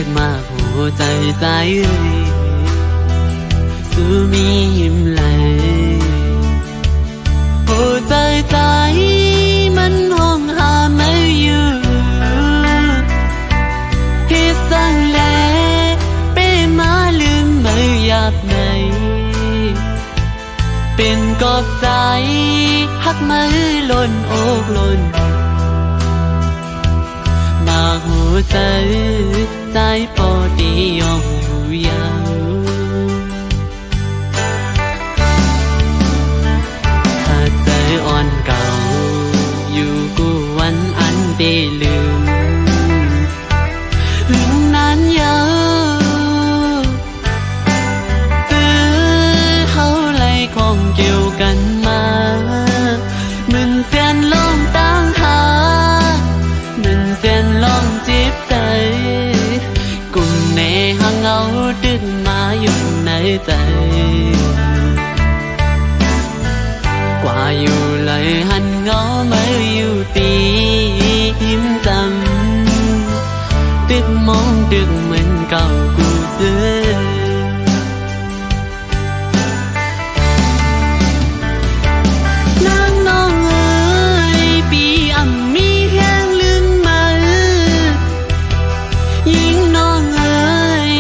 được mà hồ dài dài ơi su mi im lại hồ dài dàiมันห้องหาไม่อยู่ที่สั่งแลเป้มาลืมไม่อยากไหนเป็นกอบใจหักมือล้นอกล้นมาหูใจใจพอดียอมอยู่ยาวถ้าใจอ่อนเก่าอยู่กูวันอันได้ลืมหึงนั้นยาวซื้อเขาไล่ของเกี่ยวกันมามึนเสียนลองตั้งหามึนเสียนลองจีบใจกุ่มในหางเอาดึกมาอยู่ในใจกว่าอยู่เลยหันเงาไม่อยู่ตีหิมจำดึกมองดึกเหมือนเก่ากูเสือนางน้องเอ๋ยปีอ่ำมีแห้งลืมมายิ่งน้องเอ๋ย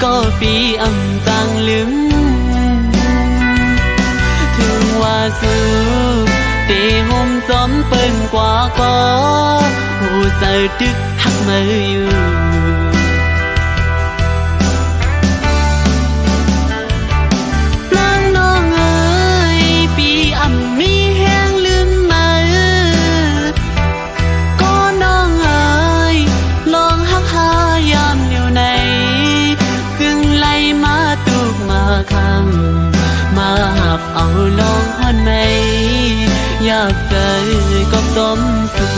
ก็ปีอ่ำจางลืมถึงว่าสู้เตหมจอมเปิ้นกว่าก็หูเสือดึกหักมืออยู่นางน้องเอ๋ยปีอ่ำมีแห้งลืมมาก็น้องเอ๋ยลองหักหายามอยู่ในซึ่งไล่มาตุกมาคำมาหับเอาลองฮอนไหมอยากเจอก็สมสู่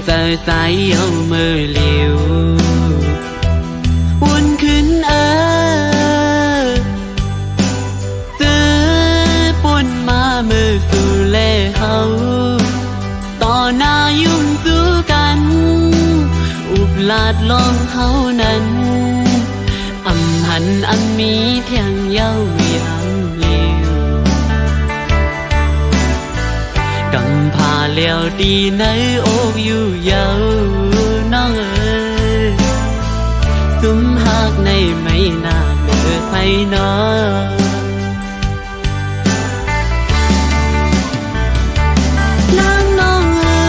ใจสายเอามือเลี้ยววนขึ้นซื้อปุ่นมามือสู่เล่เฮาต่อหน้ายุ่งจูกันอุบลาดลองเฮานั้นอำหันอันมีเพียงเย้ายามเลี้ยวกำพาเลี้ยวดีในอกอยู่ยาวน้องเอ๋ยสุมหักในไม่น่าเบิดไผน้อนางน้องเอ๋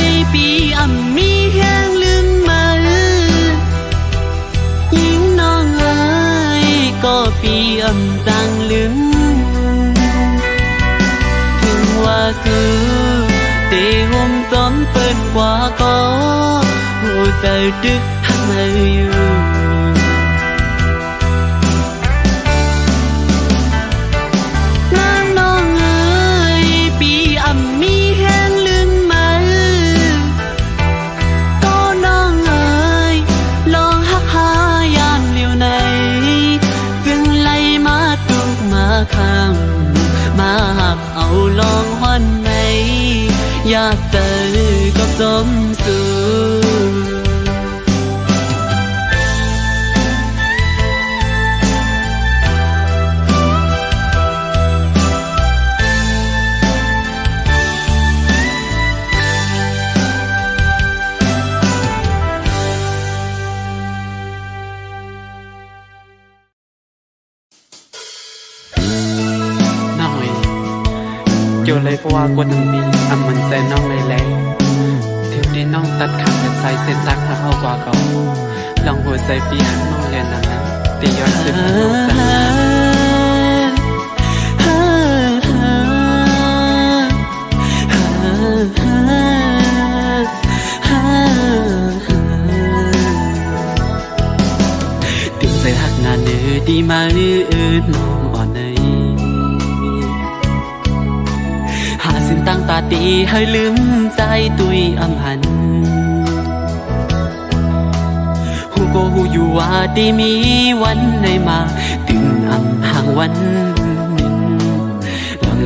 ยปีอ่ำมีแห้งลืมมายิ่งน้องเอ๋ยก็ปีอ่ำจางลืมถึงว่าสู้เตหมจอมเปิ้นกว่าก็หูเสือดึกหักมืออยู่นางน้องเอ๋ยปีอ่ำมีแห้งลืมมาก็น้องเอ๋ยลองหักหายามเลี้ยวในจึงไล่มาตุกมาคำมาหักเอาลองฮอนไหมอยากเจอก็สมสู่เกี่ยวเลยเพราะว่ากวนทั้งปีอำมันใจน้องเลยแหละเดี๋ยวนี้น้องตัดขาดกับสายเส้นตักหักเอากว่าเขาลองหัวใจปีหักน้องเรียนนั้นตีย้อนซึมน้องสัญญา ตาตีให้ลืมใจตุยอำหันหูก็หูอยู่ว่าได้มีวันไหนมาถึงอำห่างวันหนึ่ง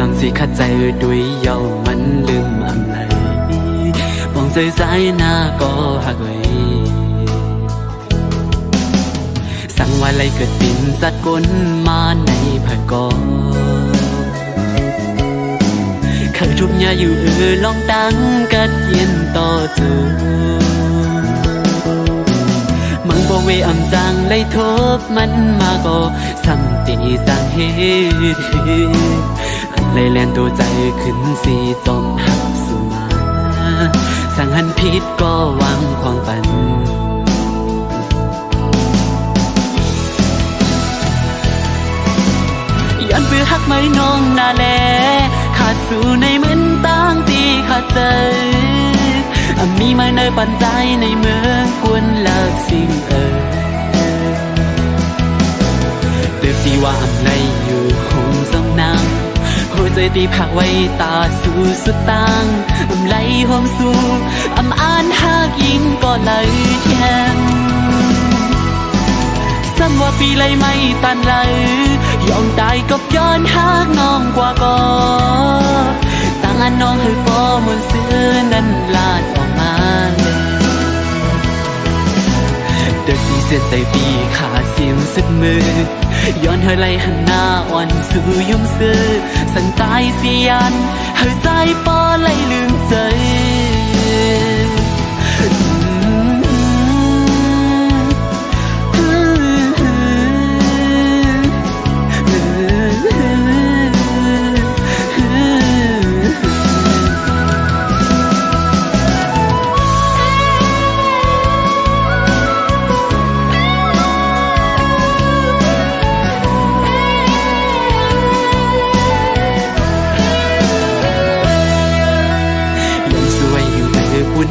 ลำสิขัดใจด้วยเยามันลืมอำไหลมองใจสายหน้าก็หักไว้สั่งว่าไรเกิดปิ่นสัดก้นมาในผักกอเคยทุบยาอยู่ลองตั้งกัดเย็นต่อจูมังบ่เวอำจังไล่ทบมันมาก็ซ้ำตีสั่งเหตุอันไล่แลนตัวใจขึ้นสีจมหักสุมาสั่งหันผิดก็วางความปันย้อนเพื่อหักไม่น้องนาแลขาดสู่ในเหมือนตั้งตีขาดใจมีมาเนยปั่นใจในเมืองควรเลิกสิ่งเติบที่ว่าอำไรอยู่คงสองนางหัวใจตีผักไว้ตาสู่สุดตังอำไรหอมสู่อำอ่านหากยิงก็เลยแย้มซ้ำว่าปีไรไม่ตันเลยยอมตายกับย้อนหากน้องกว่าก็ตั้งอันน้องให้ปอมนเสื้อนั้นลาดออกมาเด็กที่เส้นใจปีขาดเสียงสุดมือย้อนเธอไล่หันหน้าอ่อนสู่ยุ่มซื้อสั่งตายเสียนเธอใจปอไล่ลืมใจ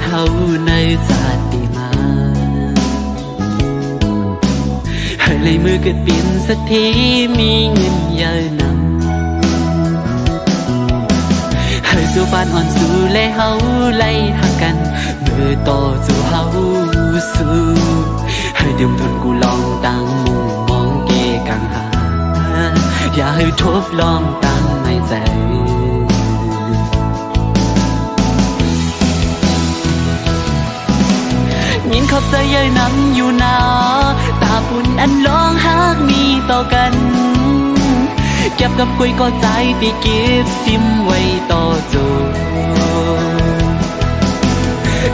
เฮาในศาสตร์ดีมาให้เลยมือเกิดเปลี่ยนสักทีมีเงินเยอะนำให้สู่บ้านอ่อนสู่และเฮาไล่หักกันมือต่อสู่เฮาสู่ให้ดื่มทนกูลองตั้งมุมมองเกกังหาอย่าให้ทบลองตั้งในใจยินขอบใจเย้ยน้ำอยู่นาตาปุ่นอันร้องหากมีต่อกันเก็บกับกุยก็ใจตีเก็บซิมไว้ต่อจู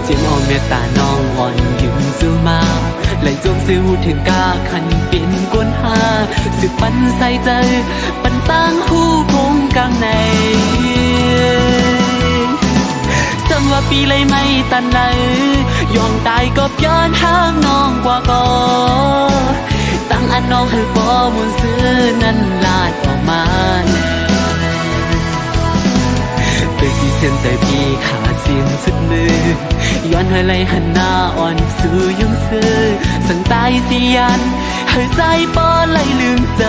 เจียมอ่อนเมตตาน้องอ่อนยืมซื้อมาไหลจงซื้อหูถึงกาขันเป็นกวนหาสืบปันใส่ใจปันตั้งหูคงกลางในซ้ำว่าปีเลยไม่ตันเลยยอมตายก็ย้อนหางน้องกว่าก็ตั้งอันน้องให้ปอมุนซื้อนั้นลาดออกมาเด็กที่เส้นใจพี่ขาดเสียงสุดมือย้อนให้ไหลหันหน้าอ่อนสู่ยุ่งซื้อสั่งตายเสียนให้ใจปอไหลลืมใจ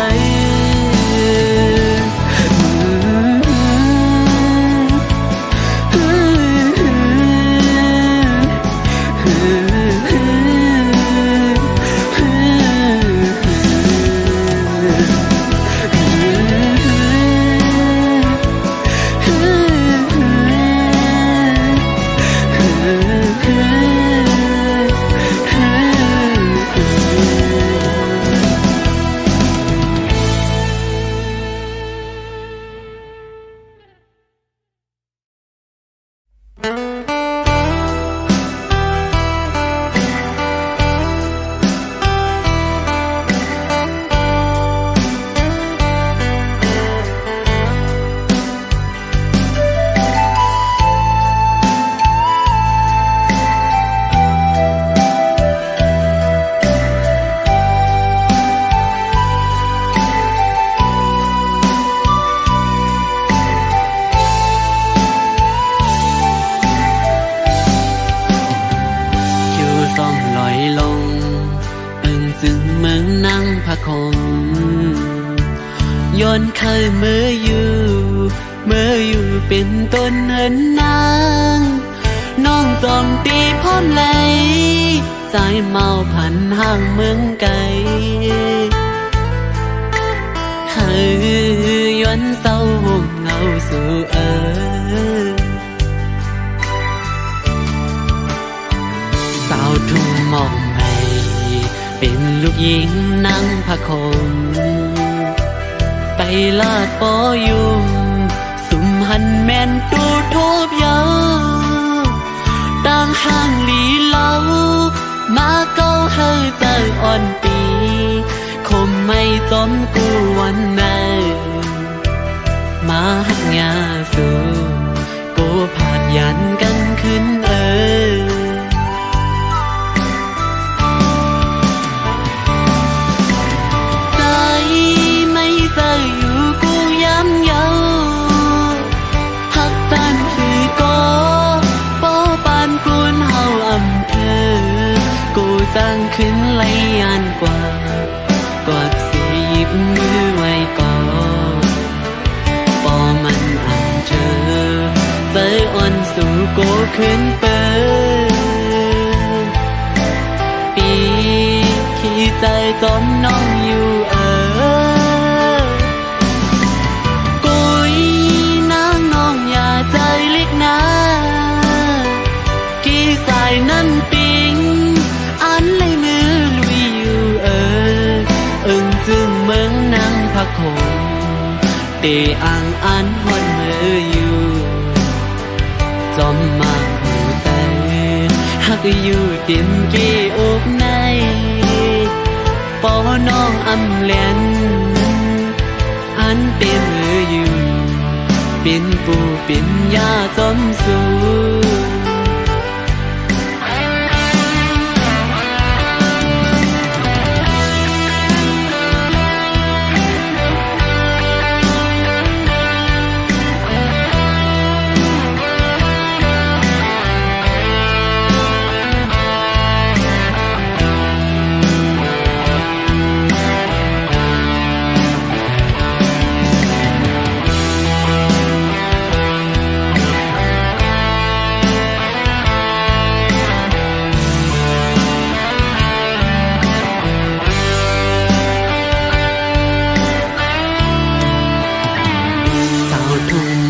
ย้อนเคยเมื่ออยู่เ เป็นต้นเหินนางน้องจอมตีพร้อมไหลใจเมาพันห่างเมืองไกลคือย้อนเศร้าห่มเงาสู่สาวทุ่งมองไม่เป็นลูกหญิงนั่งพะคมไปลาดปอยุมสุมหันแม่นตูทบยาวต่างห่างลีเล่ามาเก้าเฮอใจอ่อนปีคมไม่จอมกูวันไหนมาหักงาสู่กูผาดยันกันขึ้นใจไม่ใจอยู่กูย้ำเยาหักตันคือก็ป้อปานกุนเฮาอำเภอกูจังขึ้นไหลยานกว่ากอดสีหยิบมือไว้ก่อนปอมันอันเจอใจอ่อนสู่โกขึ้นเปิดปีขี้ใจจอมน้องอยู่กุยนางน้องอย่าใจเล็กนะกี่สายนั้นปิงอันเลยมือลุยอยู่ซึ่งเมืองนางพักคงเตอ่างอันฮอนมืออยู่จอมมากหูแต่หักอยู่เต็มเกอกในปอน้องอำแลนอันเต็มมืออยู่เป็นปูเป็นยาจอมสู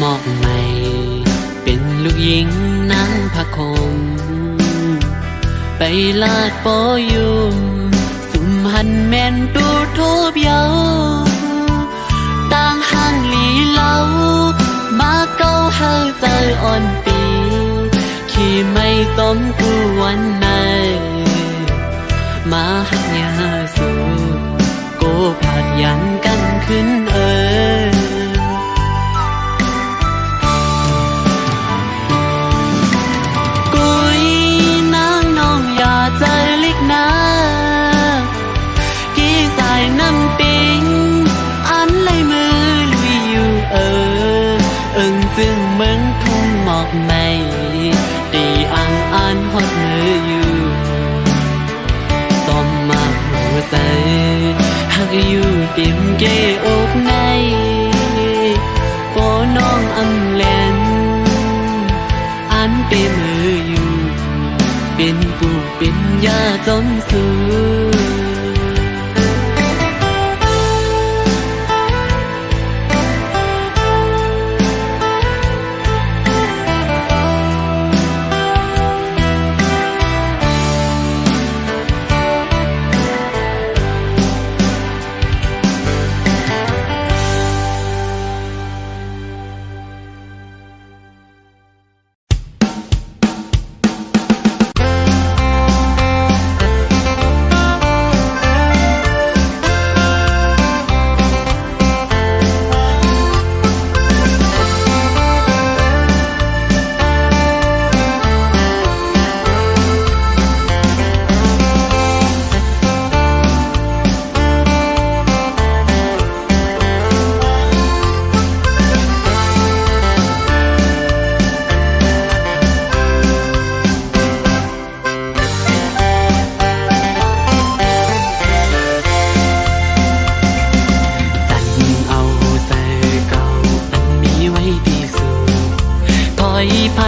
มอกใหม่เป็นลูกหญิงนั่งพะคมไปลาดปอยุมสุมหันแม่นตูทบยาวต่างห่างลีเล่ามาเก้าเฮาใจอ่อนปีขี้ไม่สมกูวันไหนมาหักยาสู่โกผาดยันกันขึ้นใจเล็กนะกี่สายน้ำปิงอันเลยมือลุยอยู่จึงเมืองทุ่งหมอกไม่ตีอ่างอันฮอดมืออยู่ต้มมาหัวใจหักอยู่เต็มเกอกในก็น้องอำแลนอันเต็มมืออยู่เป็นปูเป็นยาจอมสู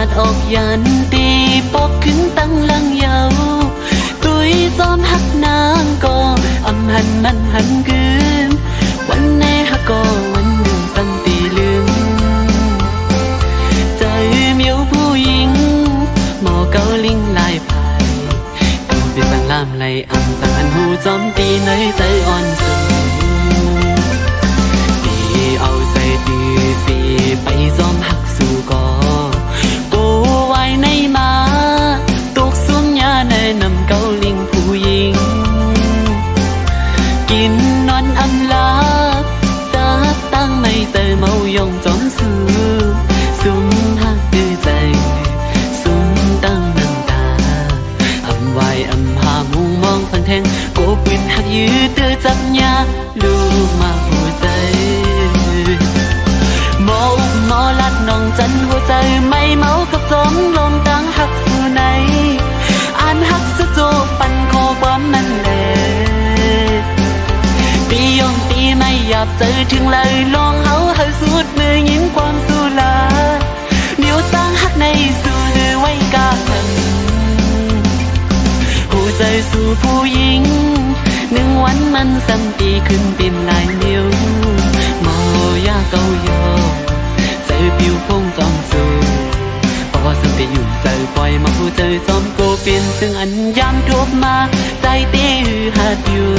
ดออกยันตีปกขึ้นตั้งลังยาวตุยจอมหักนางก็อำหันมันหันคืนวันไหนหักก็วันหนึ่งสันตีลืมใจเมียวผู้หญิงหมอเกาลิงลายพายกูไปสั่งลามไลอำสั่งอันหูจอมตีในใจอ่อนสูตีเอาใจดีสิไปจอมหักสู่ก่อกูไว้ในมาตกสุ่มยาในนำเกาลิงผู้หญิงกินนอนอำลาจะตั้งไม่เตยเมายองจอมสู่สุ่มหักดื้อใจสุ่มตั้งน้ำตาอำไว้อำหามุงมองฟังแทงโกปืนหักยื้อเตือจับยาลูกมาหัวใจหมออุกหมอลัดน้องจันหัวใจไม่เมากับจอมลมตั้งหักสู่ไหนอ่านหักสะโจปันคอความมันแหลตียองตีไม่หยาบเจอถึงเลยลองเฮาให้สุดมือยิ้มความสุลาเดี๋ยวตั้งหักในสู่หรือไว้กาหันหัวใจสู่ผู้หญิงหนึ่งวันมันสัมตีขึ้นเป็นลายนิ้วมอยาเกาโยเจอผิวพงจอมสูเพราะว่าสัมตีอยู่เจอปล่อยมาผู้เจอจอมโกเปลี่ยนซึ่งอันยามทบมาใจเตี้ยหัดอยู่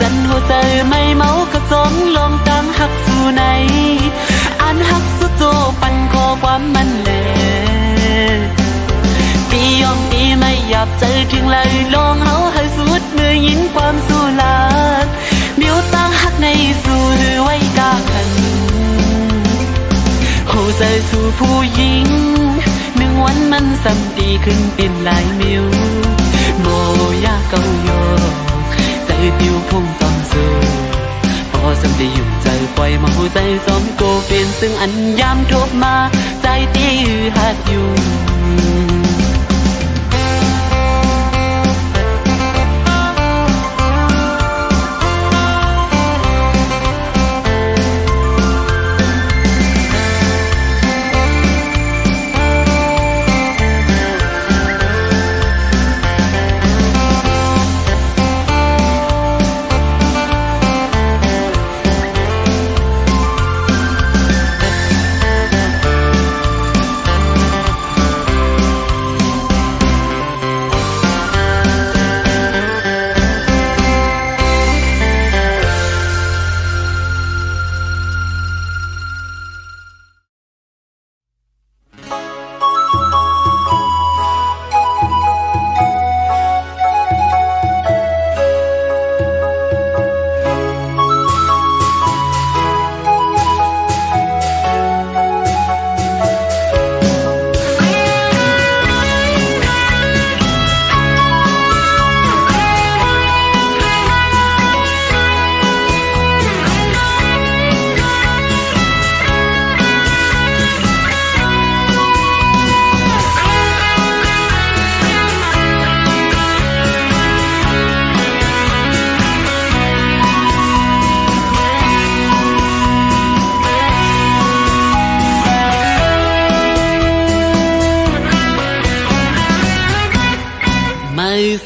จันหัวใจไม่เมากับจมลมตั้งหักสู่ไหนอ่านหักสุดโจปันคอความมันแหลตียองตีไม่หยาบใจถึงเลยลองเฮาให้สุดมือยินความสู่ลาดเดี๋ยวตั้งหักในสู่หรือไว้กาขันหัวใจสู่ผู้หญิงหนึ่งวันมันสัมตีขึ้นเป็นลายมิวโมยาเกาโยใจติวพงจอมสูพอสัมได้อยู่ใจปล่อยมาหัวใจจอมโกเป็นซึ่งอันยามทบมาใจตีหัดอยู่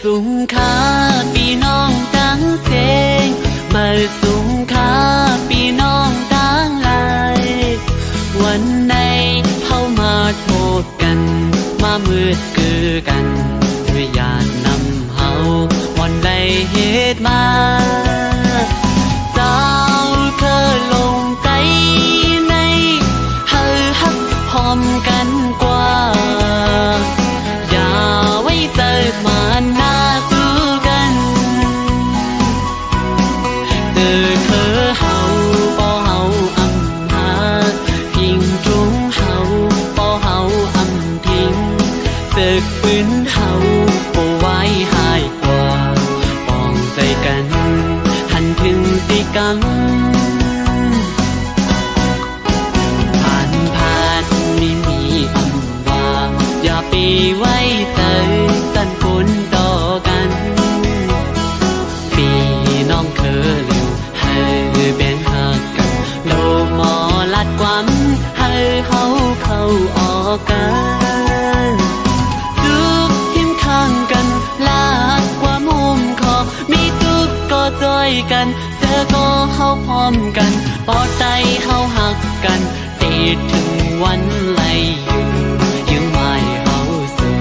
สูงค่าพี่น้องตั้งเสียงมาสูงค่าพี่น้องตั้งลายวันไหนเข้ามาโทษกันมามืดคือกันด้วยญาตินำเฮาวันใดเหตุมาเจ้าเธอลงใจในเฮาฮักหอมกันกว่าอย่าไว้เจอมาหน้าสู้กันเจอเธอเฮาปอเฮาอำหาพิงตรงเฮาปอเฮาอำทิ้งเสกปืนเฮาปอไว้หายกว่า กันผ่านไม่มีอำว่าอย่าไปไว้ใจสั่นคนต่อกันพี่น้องเคยเร็วให้เป็นหักกันโลมอลัดความให้เขาเข้าออกกันทุกทิมข้างกันลาดความหุ้มคอมีทุกก็จอยกันเสือก็เข้าพร้อมกันปอดใจเข้าหักกันติดถึงวันไล่อยู่ยังไม่เข้าสู่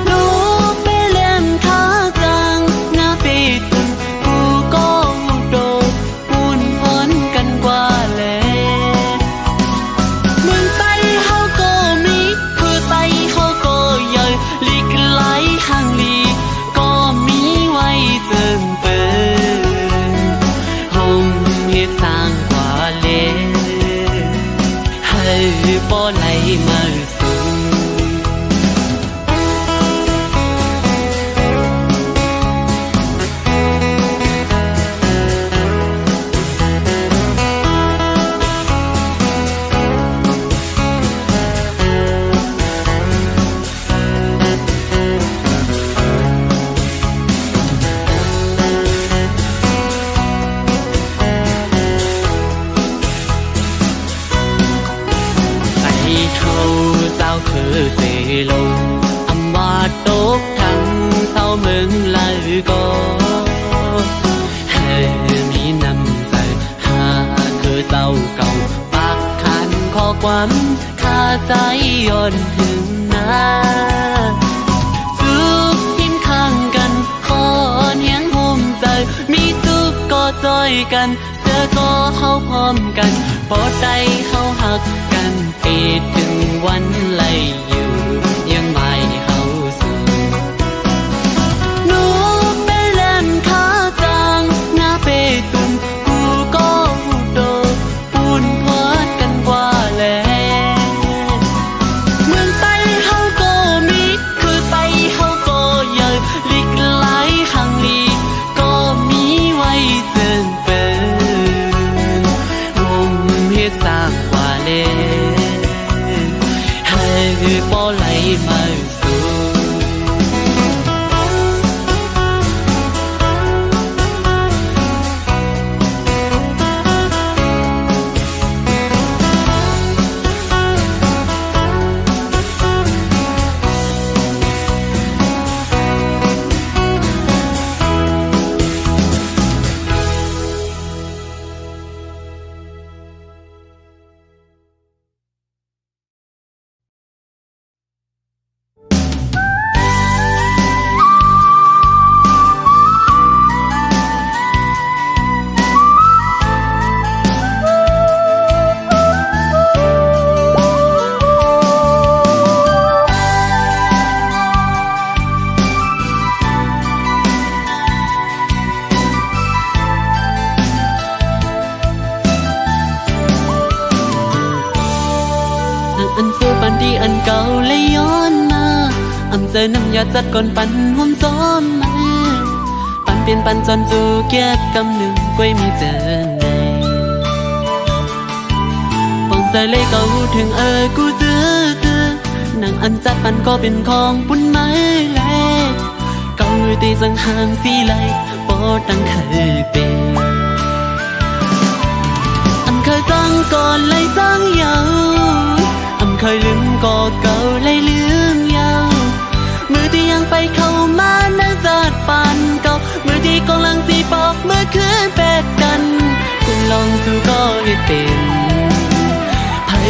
ลูกไปเล่นท่าจังหน้าไปตึงกูก็โดดปุ่นพ้นกันกว่าเลยเมืองไปเขาก็มีคือไปเขาก็ใหญ่ลีกไหลข้างลีก็มีไว้เจิงเปินห้องเหตุสร้างกว่าเลยให้ปอไหลมาสูงคือเสลงอำว่าตกทั้งเศร้าเมืองลายก็ให้มีน้ำใจหาคือเศร้าเก่าปากขันข้อความคาใจย้อนถึงหน้าทุกทิมข้างกันขอเนียงห่มใจมีทุกก็จอยกันเสือก็เข้าพร้อมกันปอดใจเข้าหักกันติดถึงวันไล่อยู่ยังไม่เข้าสู่หนูไปเล่นขาจางหน้าไปตุ่มกูก็โดดปุ่นพอดกันกว่าแล้วเมืองไปเขาก็มีคือไปเขาก็ใหญ่ลีกไหลข้างลีก็มีไว้เจิงเปินวงเหตุสร้างกว่าเลยให้ปอไหลมาสู่อันฟูปันดีอันเก่าเลยย้อนมาอำเจอน้ำยาจัดก่อนปันห่วมซ้อมมาปันเปลี่ยนปันจนจูเกียกกำหนึ่งก้วยมีเจอในปองใส่เลยก็หูถึงกูเจอนางอันจัดปันก็เป็นของปุ่นไม้แลกเก่าตีสังหางสีไหลปอตั้งเคยเป็นอันเคยตั้งก่อนเลยตั้งยาวเคยลืมก็เก่าเลยลืมยาวมือที่ยังไปเข้ามาในศาสตร์ปานเก่ามือที่กำลังสีปอกเมื่อคืนเป็ดกันคุณลองสู้ก็ให้เป็นไผ่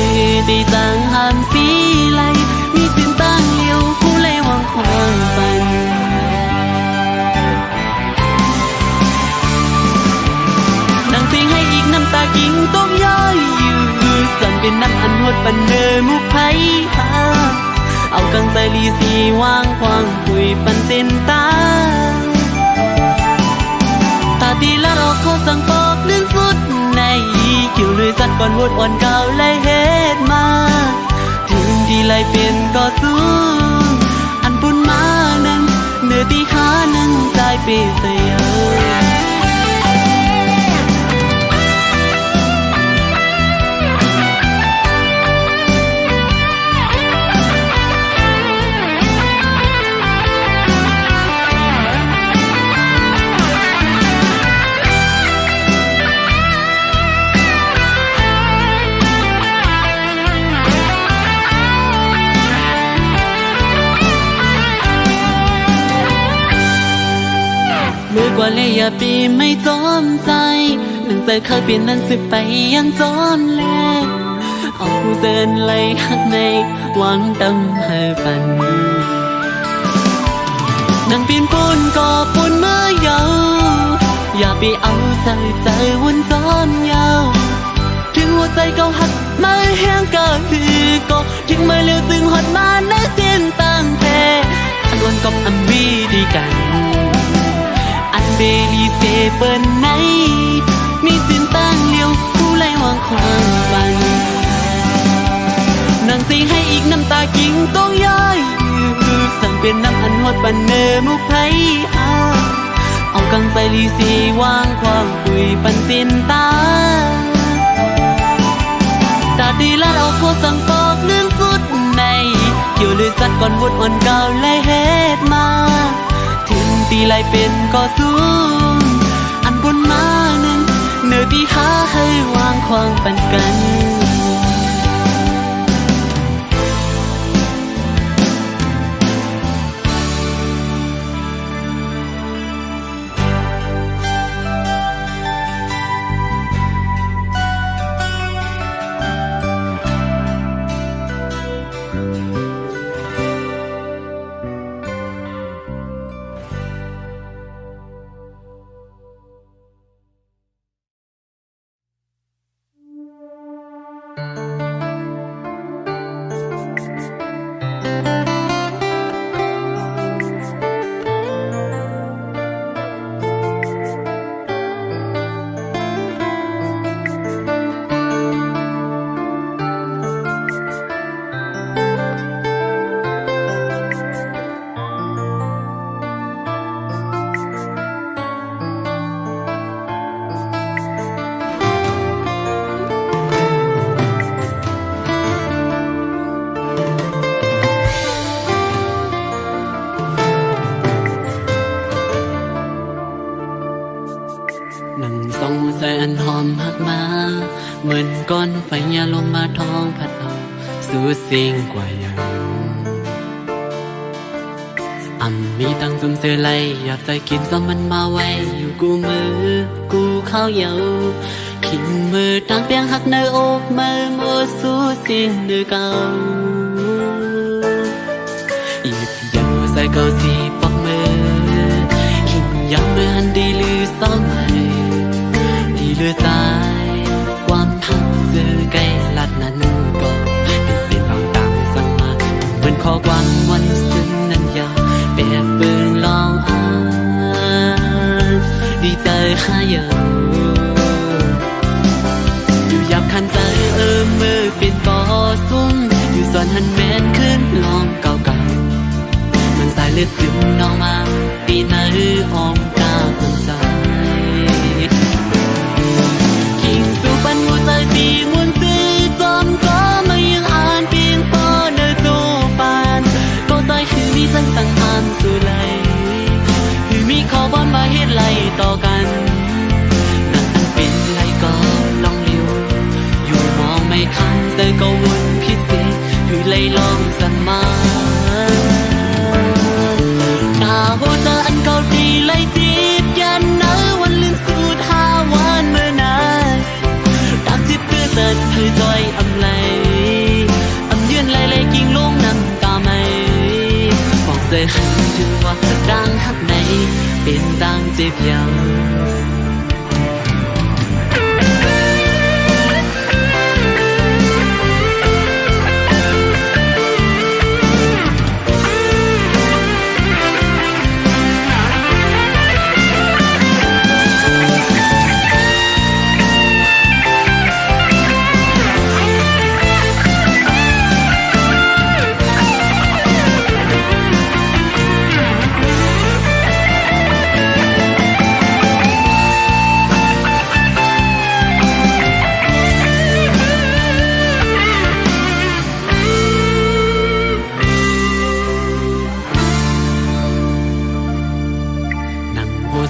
ตีต่างหามสีไหลมีสินต่างเลี้ยวผู้ไล่วางความปันนางเสียงให้อีกน้ำตากิ่งต้มย่อยอยู่สั่นเป็นน้ำอันหดปันเดิมมุกไผ่หาเอากังใจลีสีวางควางคุยปันเส้นตาตาตีแล้วเราเขาสั่งปอกเรื่องสุดในคิวเลยสัตว์ก่อนวดอ่อนเก่าเลยเฮ็ดมาถึงที่ไล่เป็นก็สู้อันปุ่นมานั้นเนื้อตีขานั้นใจเปเสีย กว่าเลยอย่าปีไม่จอมใจหนึ่งใจเคยเปลี่ยนนั้นสิไปยังจอมแลเอาเดินไล่หักในหวังตำให้ปันนั่งปีนปูนก่อปูนเมื่อเยาอย่าไปเอาใจใจวนจอมยาวถึงหัวใจเก่าหักมาแห้งก็คือก็ถึงมาเร็วซึ่งหดมาในเส้นตั้งแท้อันวันกับอันวีดีกันอันเบลีเซเปิลไหนมีสิ้นตั้งเลี้ยวผู้ไล่วางความฝันนั่งสิให้อีกน้ำตากิ่งต้องย้อยสั่งเป็นน้ำอันหดปันเนอมุกไผ่เอากังใส่ลีซีวางความคุยปันสิ้นตาตาดีลาดเอาโคสั่งปอกเรื่องสุดในเกี่ยวเลยสัตว์ก่อนวุดอ่อนเก่าเลยเฮ็ดมาถึงตีไล่เป็นก็สูงอันบนมานั้นเนื้อที่หาให้วางความปันกันนั่งส่องใจอันหอมหักมาเหมือนก้อนไฟยาลมมาท้องพัดเอาสู่สิ่งกว่าอย่างมีตั้งซุ่มเสือไล่อยากใจกินซ้อมมันมาไว้อยู่กูมือกูเข้าเยาขิงมือตั้งเปียงหักเนื้ออกมือโมสู่สิ่งเดือเก่าหยิบยาใส่เกาสีปักมือขิงยำมือหันดีลือซ้อมดีลือสายความหักเสือไก่ลัดนั้นก็เป็นลองตามสั่งมาเหมือนข้อความวันซึ้งนั้นยาวเปียกปืนลองอ่านดีใจหาเยอะอยู่ยับคันใจมือเป็นต่อซุ้มอยู่ส่วนหันแมนขึ้นลองเก่าๆมันสายเลือดซึมนองมาปีหน้าออมกาคนใจกิ่งสู่ปันหัวใจปีมวนซื้อจอมก็มายังอ่านเพียงพอเดินจูปานก็ใจคือมีสังสังอ่านสู่ไหลคือมีข้อบอลมาเฮ็ดไหลต่อกันนั่นอันเป็นไหลก็ลองเลี้ยวอยู่มองไม่ทันแต่ก็วนพิเศษคือไหลลองสันมาตาหัวใจอันเก่าดีไหลจีบยันเนอวันลืมสูดหาวันเมื่อนานตามจิตเพื่อเสร็จเพื่อจอยอำไหลอำยืนไหลไหลกิ่งลงน้ำตาไม่บอกใจหันถึงว่าดังหักในเป็นดังเจ็บยาว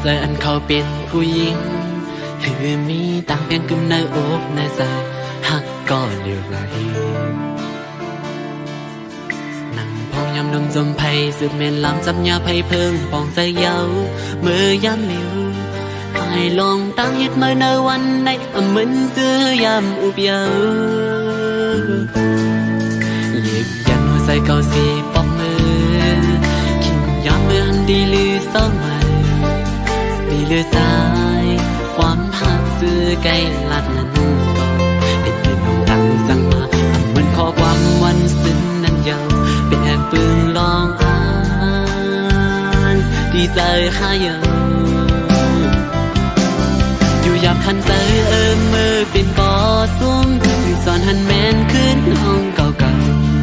ใจอันเขาเป็นผู้หญิงคือมีต่างเพียงกึมในอกในใจหักก็เลี้ยวไหลนั่งพองย ำนมจมไผ่สืบเมนลำจับยาไผ่เพิ่งปองใจเยามือยำเหลียวไผ่ลงตั้งยึดมือในวันในเหมือนซื้อยำอุบเยาหยิบยันหัวใจเก่าสีปอกมือขิงยำมือหันดีลือสองมือดีลือซ้ายความหักซื้อไก่ลัดนั้นก็เด็ดเป็นน้องดังสั่งมาเหมือนข้อความวันซึ้งนั้นยาวเป็นแอบปืนลองอ่านดีใจข้าเยาอยู่ยับคันใจมือเป็นก่อซุ้มสอนหันแมนขึ้นห้องเก่า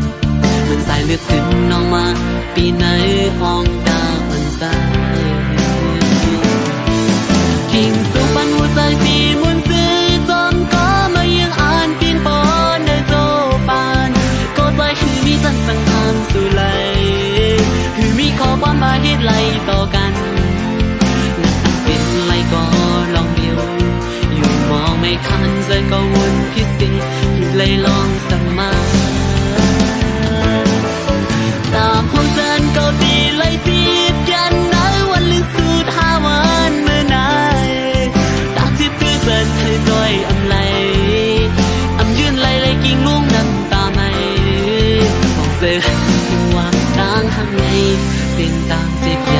ๆเหมือนสายเลือดซึมน้องมาปีไหนห้องดาวมันใสกิ่งสุปันหัวใจสีมุนซื้อจอมก็มายังอ่านปีนปอนในโจปานก็ใจคือมีจันสังทางสู่ไหลคือมีข้อความมาเหตุไหลต่อกันนักเป็นไหลก็ลองเดียวอยู่มองไม่คันใจก็วนพิเศษอยู่ไหลลองสักมาตามห้องเดินก็ดีไหลจีบกันนะวันลึกสุดห้าวันเมื่อนายตามที่เพื่อเดินให้ดอยอำไหลยืนไหลกิ่งลุงน้ำตาไม่มองเสือว่าต่างข้างในเป็นต่างเสีย